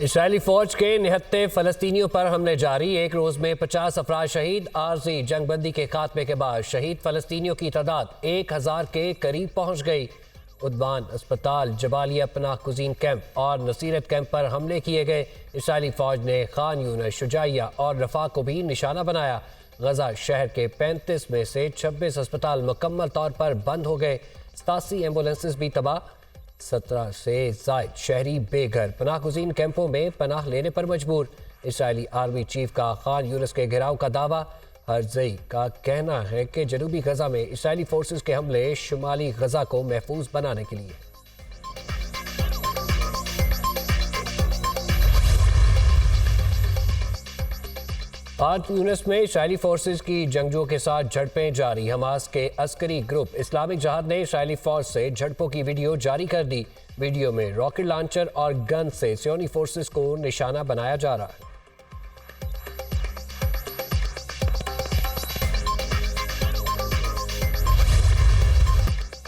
Israeli फौज के निहत्ते फलस्तीनियों पर हमले जारी। एक रोज में 50 अफराद शहीद। आरजी जंगबंदी के खात्मे के बाद शहीद फलस्तीनियों की तादाद 1000 के करीब पहुंच गई। उद्बान अस्पताल, जबालिया पनाह गुज़ीन कैंप और नसीरत कैंप पर हमले किए गए। इसराइली फौज ने खान यूनिस, शुजाइया और रफा को भी निशाना बनाया। गजा शहर के 35 में से 26 अस्पताल मुकम्मल तौर पर बंद हो गए। 87 एम्बुलेंसेस भी तबाह। 17 से जायद शहरी बेघर। पनाह गुज़ीन कैंपों में पनाह लेने पर मजबूर। इसराइली आर्मी चीफ का खान यूनिस के घेराव का दावा। हरजई का कहना है कि जनूबी गजा में इसराइली फोर्सेस के हमले शुमाली गजा को महफूज बनाने के लिए। खान यूनिस में इसराइली फोर्सेस की जंगजुओं के साथ झड़पें जारी। हमास के अस्करी ग्रुप इस्लामिक जिहाद ने इसराइली फौज से झड़पों की वीडियो जारी कर दी। वीडियो में रॉकेट लॉन्चर और गन से सियोनी फोर्सेस को निशाना बनाया जा रहा है।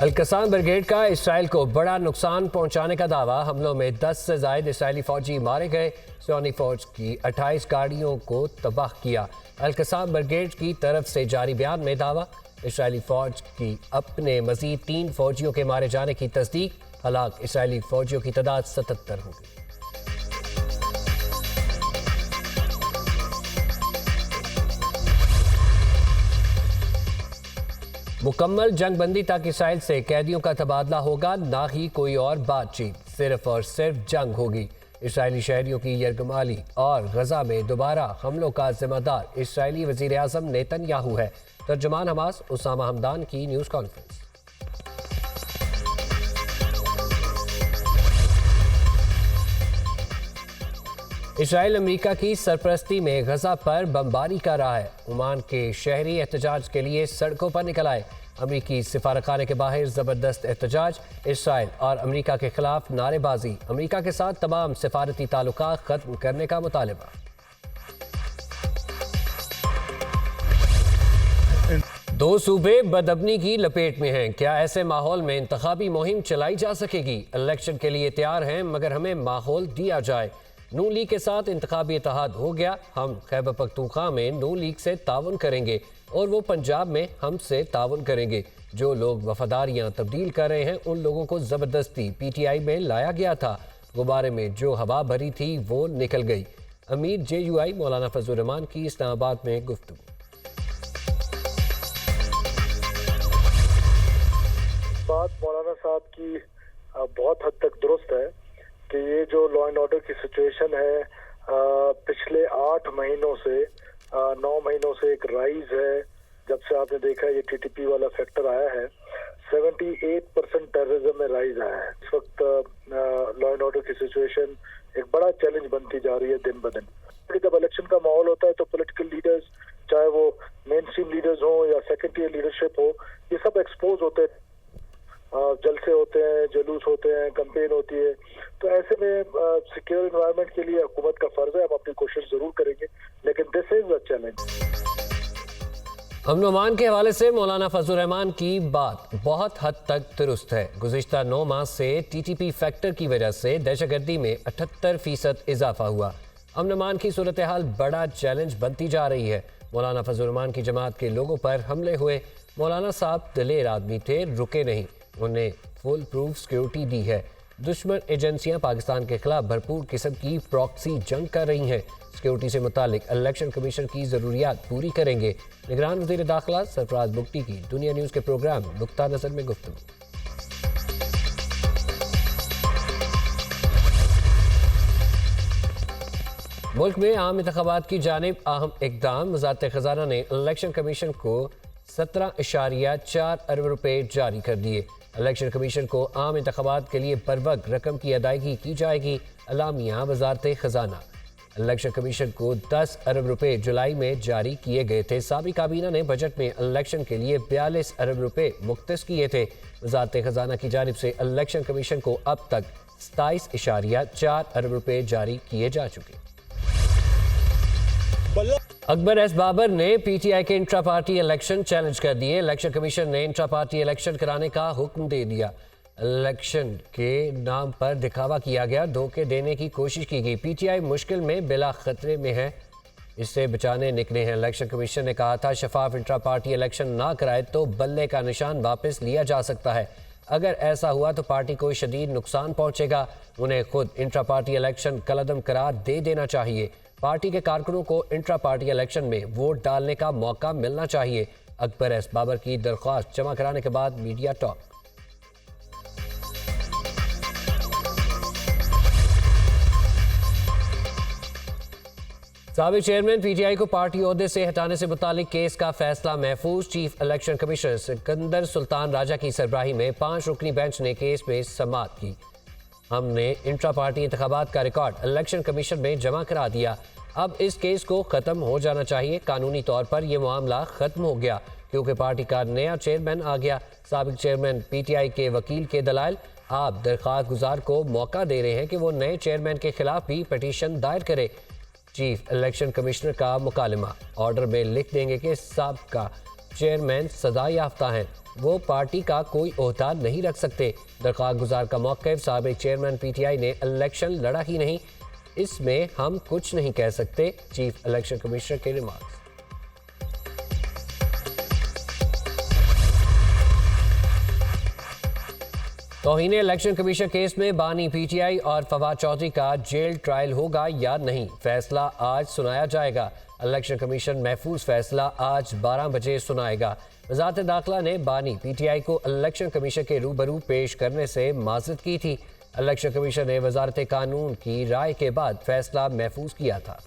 अल-कसाम ब्रिगेड का इसराइल को बड़ा नुकसान पहुंचाने का दावा। हमलों में 10 से जायद इसराइली फौजी मारे गए। सियोनी फौज की 28 गाड़ियों को तबाह किया। अल-कसाम ब्रिगेड की तरफ से जारी बयान में दावा। इसराइली फौज की अपने मजीद 3 फौजियों के मारे जाने की तस्दीक। हलाक इसराइली फौजियों की तादाद 77 हो गई। मुकम्मल जंगबंदी तक इसराइल से कैदियों का तबादला होगा, ना ही कोई और बातचीत। सिर्फ और सिर्फ जंग होगी। इसराइली शहरियों की यरगमाली और गजा में दोबारा हमलों का जिम्मेदार इसराइली वजीर आजम नेतन्याहू है। तर्जुमान हमास उसामा हमदान की न्यूज़ कॉन्फ्रेंस। इसराइल अमेरिका की सरपरस्ती में गजा पर बमबारी कर रहा है। ओमान के शहरी एहतजाज के लिए सड़कों पर निकल आए। अमेरिकी सिफारतखाने के बाहर जबरदस्त एहतजाज। इसराइल और अमेरिका के खिलाफ नारेबाजी। अमेरिका के साथ तमाम सिफारती ताल्लुकात खत्म करने का मुतालबा। दो सूबे बदअमनी की लपेट में हैं। क्या ऐसे माहौल में इंतखाबी मुहिम चलाई जा सकेगी? इलेक्शन के लिए तैयार हैं, मगर हमें माहौल दिया जाए। नून लीग के साथ इंतखाबी इत्तेहाद हो गया। हम खैबर पख्तूनख्वा में नून लीग से ताउन करेंगे और वो पंजाब में हमसे ताउन करेंगे। जो लोग वफादारियां तब्दील कर रहे हैं, उन लोगों को ज़बरदस्ती पीटीआई में लाया गया था। गुब्बारे में जो हवा भरी थी वो निकल गई। अमीर JUI मौलाना फजलुर रहमान की इस्लामाबाद में गुफ्तगू। बात मौलाना साहब की बहुत हद तक दुरुस्त है कि ये जो लॉ एंड ऑर्डर की सिचुएशन है पिछले 8 महीनों से 9 महीनों से एक राइज है। जब से आपने देखा ये TTP वाला फैक्टर आया है, 78% टेररिज्म में राइज आया है। इस वक्त लॉ एंड ऑर्डर की सिचुएशन एक बड़ा चैलेंज बनती जा रही है दिन ब दिन। जब इलेक्शन का माहौल होता है तो पॉलिटिकल लीडर्स, चाहे वो मेन स्ट्रीम लीडर्स हो या सेकेंड टियर लीडरशिप हो, ये सब एक्सपोज होते हैं। जलसे होते हैं, जुलूस होते हैं, कैंपेन होती है। तो ऐसे में सिक्योर एनवायरनमेंट के लिए हुकूमत का फर्ज है, हम अपनी कोशिश जरूर करेंगे, लेकिन this is a challenge. Aman Oman के हवाले से मौलाना फजलुर रहमान की बात बहुत हद तक दुरुस्त है। गुज़िश्ता 9 माह से TTP फैक्टर की वजह से दहशतगर्दी में 78% इजाफा हुआ। अमन ओमान की सूरत हाल बड़ा चैलेंज बनती जा रही है। मौलाना फजलुर रहमान की जमात के लोगों पर हमले हुए। मौलाना साहब दिलेर आदमी थे, रुके नहीं। उन्हें फुल प्रूफ सिक्योरिटी दी है। दुश्मन एजेंसियां पाकिस्तान के खिलाफ भरपूर किस्म की प्रॉक्सी जंग कर रही हैं। सिक्योरिटी से मुतालिक इलेक्शन कमीशन की ज़रूरियात पूरी करेंगे। निगरान वज़ीर दाखिला सरफराज बुगटी की दुनिया न्यूज़ के प्रोग्राम नुक्ता नज़र में गुफ्तगू। मुल्क में आम इंतखाबात की जानिब अहम इक़दाम। वज़ारत ख़ज़ाना ने इलेक्शन कमीशन को 17.4 अरब रुपए जारी कर दिए। इलेक्शन कमीशन को आम इंतखाबात के लिए बर वक्त रकम की अदायगी की जाएगी। अलामिया वज़ारत ख़ज़ाना। इलेक्शन कमीशन को 10 अरब रुपए जुलाई में जारी किए गए थे। साबिक़ काबीना ने बजट में इलेक्शन के लिए 42 अरब रुपए मुख्तस किए थे। वज़ारत ख़ज़ाना की जानिब से इलेक्शन कमीशन को अब तक 27.4 अरब रुपए जारी किए जा चुके। अकबर एस बाबर ने PTI के इंट्रा पार्टी इलेक्शन चैलेंज कर दिए। इलेक्शन कमीशन ने इंट्रा पार्टी इलेक्शन कराने का हुक्म दे दिया। इलेक्शन के नाम पर दिखावा किया गया, धोखे देने की कोशिश की गई। पीटीआई मुश्किल में बिला खतरे में है, इससे बचाने निकले हैं। इलेक्शन कमीशन ने कहा था शफाफ इंट्रा पार्टी इलेक्शन ना कराए तो बल्ले का निशान वापस लिया जा सकता है। अगर ऐसा हुआ तो पार्टी को शदीद नुकसान पहुंचेगा। उन्हें खुद इंट्रा पार्टी इलेक्शन कलअदम करार दे देना चाहिए। पार्टी के कारकुनों को इंट्रा पार्टी इलेक्शन में वोट डालने का मौका मिलना चाहिए। अकबर एस बाबर की दरख्वास्त जमा कराने के बाद मीडिया टॉक। साबिक चेयरमैन पीटीआई को पार्टी ओहदे से हटाने से मुतालिक केस का फैसला महफूज। Chief election commissioner Sikandar Sultan Raja की सरबराही में 5 रुकनी बेंच ने केस में समाअत की। हमने इंट्रा पार्टी इंतखाबात का रिकॉर्ड इलेक्शन कमीशन में जमा करा दिया। अब इस केस को ख़त्म हो जाना चाहिए। कानूनी तौर पर यह मामला ख़त्म हो गया क्योंकि पार्टी का नया चेयरमैन आ गया। साबिक चेयरमैन पीटीआई के वकील के दलाइल, आप दरख्वास्त गुजार को मौका दे रहे हैं कि वो नए चेयरमैन के खिलाफ भी पटिशन दायर करे। चीफ इलेक्शन कमिश्नर का मुकालमा, ऑर्डर में लिख देंगे कि साबका चेयरमैन सजा याफ्ता हैं, वो पार्टी का कोई ओहदा नहीं रख सकते। दरख्वास्त गुजार का मौक़िफ़, साबिक चेयरमैन पीटीआई ने इलेक्शन लड़ा ही नहीं, इसमें हम कुछ नहीं कह सकते। चीफ इलेक्शन कमिश्नर के रिमार्क्स। तौहीन इलेक्शन कमीशन केस में बानी पीटीआई और फवाद चौधरी का जेल ट्रायल होगा या नहीं, फैसला आज सुनाया जाएगा। इलेक्शन कमीशन महफूज फैसला आज 12 बजे सुनाएगा। वज़ारत दाखिला ने बानी पीटीआई को इलेक्शन कमीशन के रूबरू पेश करने से माज़रत की थी। इलेक्शन कमीशन ने वज़ारत कानून की राय के बाद फैसला महफूज किया था।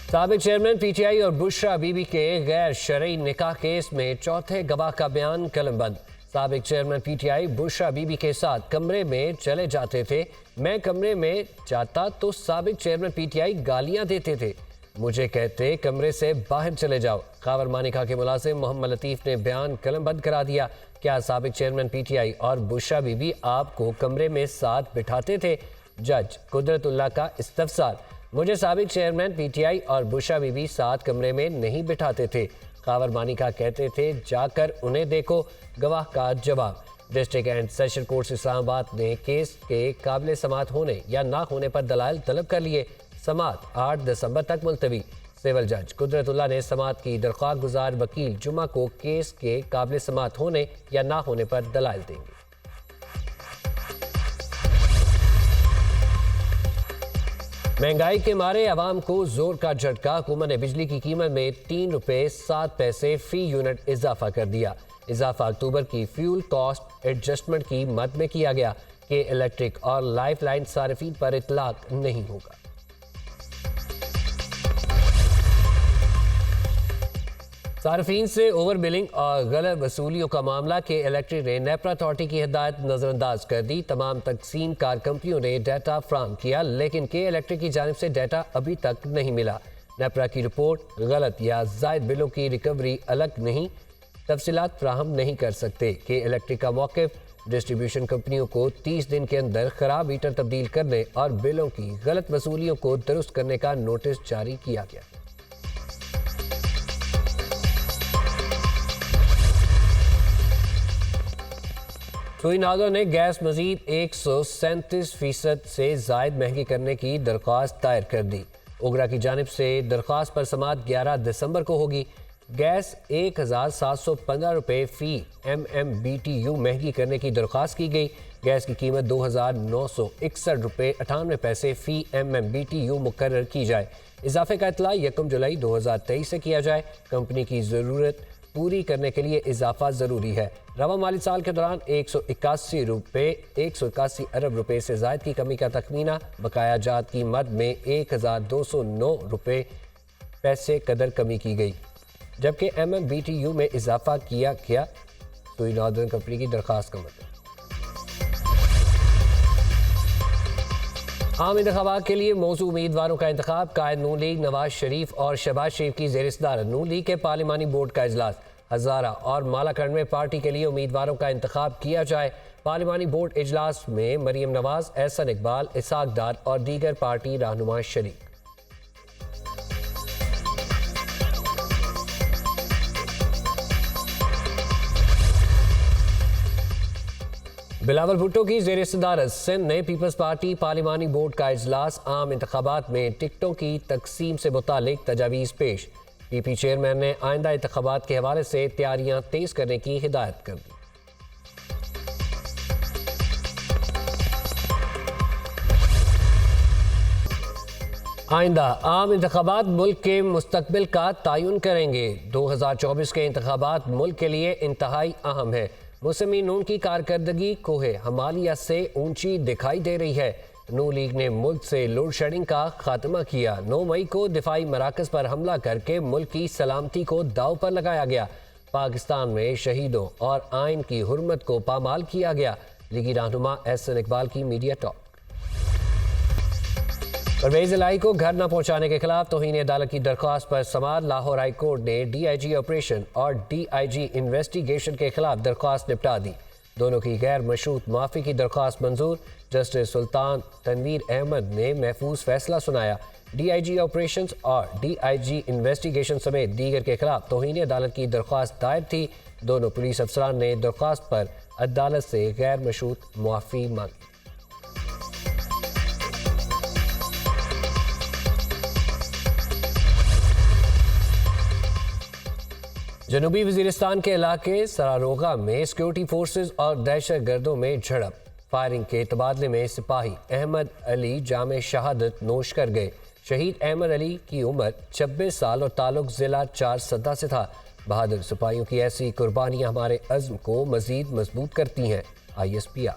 साबिक चेयरमैन पीटीआई और बुशरा बीबी के गैर शरई निकाह केस में चौथे गवाह का बयान कलमबंद। साबिक चेयरमैन पीटीआई बुशरा बीबी के साथ कमरे में चले जाते थे। मैं कमरे में जाता तो साबिक चेयरमैन पीटीआई गालियां देते थे, मुझे कहते कमरे से बाहर चले जाओ। खावर मानिका के मुलाजिम मोहम्मद लतीफ़ ने बयान कलमबंद करा दिया। क्या साबिक चेयरमैन पीटीआई और बुशरा बीबी आपको कमरे में साथ बिठाते थे? जज कुदरतुल्लाह का इस्तफसार, मुझे साबिक चेयरमैन पीटीआई और बुशरा बीबी साथ कमरे में नहीं बिठाते थे। खावर मानिका कहते थे जाकर उन्हें देखो। गवाह का जवाब, district and session court Islamabad ने केस के काबिल समाअत होने या ना होने पर दलाइल तलब कर लिए। समाअत 8 दिसंबर तक मुलतवी। सिविल जज कुदरतुल्लाह ने समाअत की दरख्वास्त गुजार वकील जुमा को केस के काबिल समाअत होने या ना होने पर दलाइल देंगे। महंगाई के मारे अवाम को जोर का झटका। हुकूमत ने बिजली की कीमत में 3 रुपये 7 पैसे फी यूनिट इजाफा कर दिया। इजाफा अक्टूबर की फ्यूल कॉस्ट एडजस्टमेंट की मद में किया गया कि इलेक्ट्रिक और लाइफ लाइन सारिफीन पर इतलाक नहीं होगा। सार्फिन से ओवर बिलिंग और गलत वसूलियों का मामला के इलेक्ट्रिक ने नेपरा अथॉरिटी की हिदायत नजरअंदाज कर दी। तमाम तकसीम कार कंपनियों ने डाटा फ्राहम किया, लेकिन के इलेक्ट्रिक की जानिब से डाटा अभी तक नहीं मिला। नेपरा की रिपोर्ट गलत या जायद बिलों की रिकवरी अलग नहीं, तफसीलात फ्राहम नहीं कर सकते। के इलेक्ट्रिक का मौक़िफ़, डिस्ट्रीब्यूशन कंपनियों को 30 दिन के अंदर खराब मीटर तब्दील करने और बिलों की गलत वसूलियों को दुरुस्त करने का नोटिस जारी किया गया। सुई नादर ने गैस मजीद 137% से जायद महंगी करने की दरख्वास्त दायर कर दी। ओगरा की जानिब से दरख्वास्त पर समाअत 11 दिसंबर को होगी। गैस 1715 रुपये फ़ी MMBTU महंगी करने की दरख्वास्त की गई। गैस की कीमत 2961 रुपये 98 पैसे फ़ी MMBTU मुकर्रर की जाए। इजाफे का इतला 1 जुलाई 2023 से किया जाए। कंपनी की ज़रूरत पूरी करने के लिए इजाफा ज़रूरी है। रवा माली साल के दौरान 181 अरब रुपए से जायद की कमी का तखमीना। बकाया जात की मद में 1209 रुपये पैसे कदर कमी की गई, जबकि MMBTU में इजाफा किया गया। सुई नॉर्दर्न कंपनी की दरख्वास्त का मतलब आम इंतखाबात के लिए मौजूद उम्मीदवारों का इंतखाब। कायद नून लीग नवाज शरीफ और शहबाज शरीफ की ज़ेर सदारत नून लीग के पार्लिमानी बोर्ड का इजलास। हज़ारा और मालाकंड में पार्टी के लिए उम्मीदवारों का इंतखाब किया जाए। पार्लिमानी बोर्ड इजलास में मरीम नवाज, एहसन इकबाल, इसहाक डार और दीगर पार्टी रहनुमा शरीक। बिलावल भुट्टो की ज़ेर सदारत सिंध ने पीपल्स पार्टी पार्लिमानी बोर्ड का इजलास आम इंतखाबात में टिकटों की तकसीम से मुतालिक तजावीज़ पेश। पीपी चेयरमैन ने आइंदा इंतखाबात के हवाले से तैयारियां तेज करने की हिदायत कर दी। आइंदा आम इंतखाबात मुल्क के मुस्तकबिल का तयन करेंगे। 2024 के इंतखाबात मुल्क के लिए इंतहाई अहम है। मुस्लिम नून की कारकर्दगी कोहे हमालिया से ऊंची दिखाई दे रही है। नून लीग ने मुल्क से लोड शेडिंग का खात्मा किया। 9 मई को दिफाई मराकज पर हमला करके मुल्क की सलामती को दाव पर लगाया गया। पाकिस्तान में शहीदों और आइन की हुर्मत को पामाल किया गया। लीगी रहनुमा एहसन इकबाल की मीडिया टॉक। परवेज इलाही को घर न पहुंचाने के खिलाफ तौहीन अदालत की दरख्वास्त पर समाअत लाहौर हाई कोर्ट ने DIG ऑपरेशन और DIG इन्वेस्टिगेशन के खिलाफ दरख्वास्त निपटा दी। दोनों की गैर मशरूत माफ़ी की दरख्वास्त मंजूर। जस्टिस सुल्तान तनवीर अहमद ने महफूज फैसला सुनाया। DIG ऑपरेशन और DIG इन्वेस्टिगेशन समेत दीगर के खिलाफ तौहीन अदालत की दरख्वास्त दायर थी। दोनों पुलिस अफसरान ने दरख्वास्त पर अदालत से गैर मशरूत माफ़ी मांगी। जनूबी वजीरिस्तान के इलाके सरारोगा में सिक्योरिटी फोर्सेस और दहशत गर्दों में झड़प। फायरिंग के तबादले में सिपाही अहमद अली जामे शहादत नोश कर गए। शहीद अहमद अली की उम्र 26 साल और ताल्लुक जिला 4 सदा से था। बहादुर सिपाहियों की ऐसी कुर्बानियां हमारे अज़्म को मजीद मजबूत करती हैं। ISPR।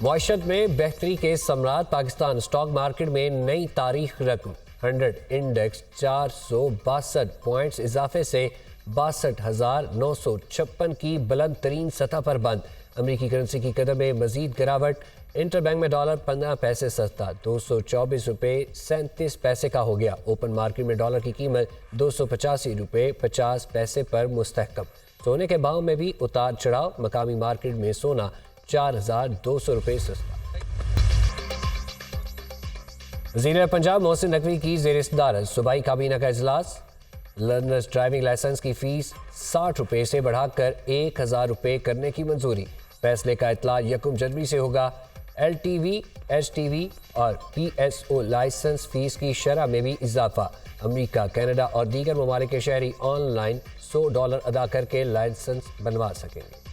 मौशत में बेहतरी के सम्राट पाकिस्तान स्टॉक मार्केट में नई तारीख रकम 100 इंडेक्स 462 पॉइंट्स इजाफे से 62,956 की बुलंद तरीन सतह पर बंद। अमरीकी करेंसी की कदर में मजीद गिरावट। इंटरबैंक में डॉलर 15 पैसे सस्ता 224 रुपये 37 पैसे का हो गया। ओपन मार्केट में डॉलर की कीमत 285 रुपये 50 पैसे पर मुस्तहकम। सोने के भाव में भी उतार चढ़ाव। मकामी मार्केट में सोना 4,200 रुपये सस्ता। वज़ीर पंजाब मोहसिन नकवी की ज़ेर सदारत सूबाई काबीना का इजलास। लर्नर्स ड्राइविंग लाइसेंस की फीस 60 रुपये से बढ़ाकर 1,000 रुपये करने की मंजूरी। फैसले का इतला 1 जनवरी से होगा। LTV, HTV और PSO लाइसेंस फीस की शरह में भी इजाफा। अमरीका, कनाडा और दीगर ममालिक के शहरी ऑनलाइन $100 अदा करके लाइसेंस बनवा सकेंगे।